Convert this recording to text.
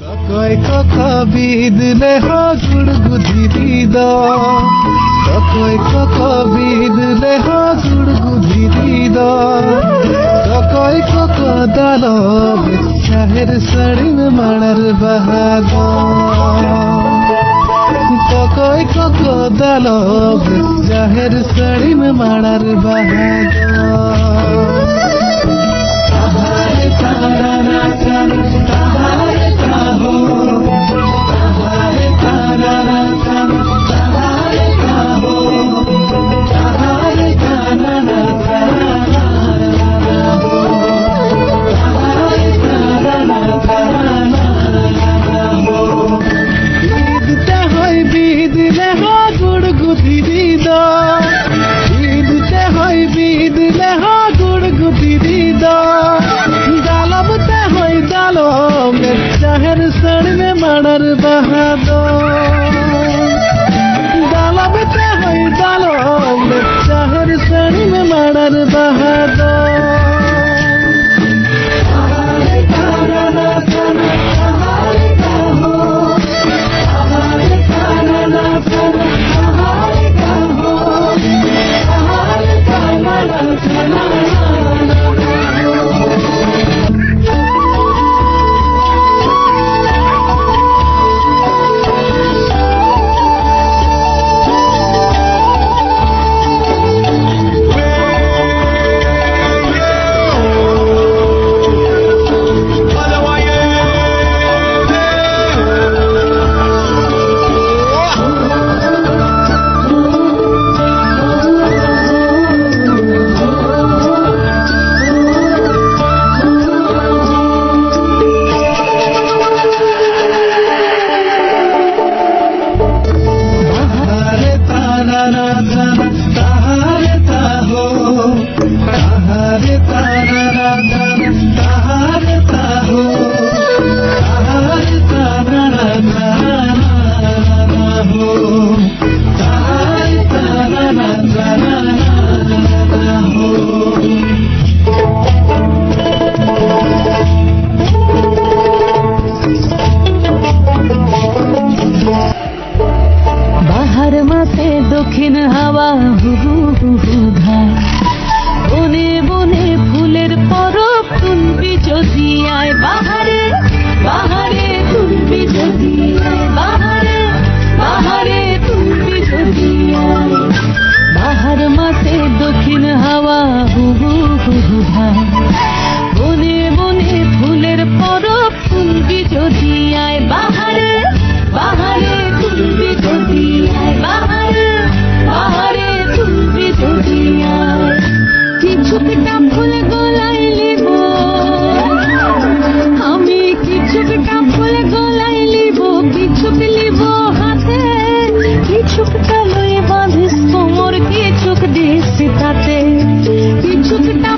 Kakoi kakabid leha gudgudida. Kakoi kakabid leha gudgudida. Kakoi kakadalo shahir sarin manar bahaga. Kakoi kakadalo shahir sarin manar bahaga. Tahare tarana tan tahare taho tahare tarana tan tahare taho tahare tarana taho tahare tarana taho Eid ते होई बीद लेहा गुड़गुदी दीदा ईद ते होई बीद लेहा गुड़गुदी दीदा दालब ते होई दालो में शहर सड़ में मणर बहादो दालब ते होई दालो में शहर सड़ में मणर बहादो দক্ষিণ হাওয়া হুহু হুহু ধায় বনে বনে ফুলের পরব তুলবি যদি আয় বাহারে বাহারে তুলবি যদি আয় বাহারে বাহারে তুলবি যদি আয় বাহার মাসে দক্ষিণ হাওয়া হুহু হুহু ধায় বনে বনে ফুলের পরব তুলবি যদি আয় বাহারে বাহারে তুলবি যদি আয় বাহারে বাহারে তুলবি যদি আয় কিছুটা ফুল গলায় লিব আমি কিছুটা ফুল গলায় লিব কিছুক লিব হাতে কিছুটা লই বাঁধিস কোমর কিছুক দিস তাতে কিছুটা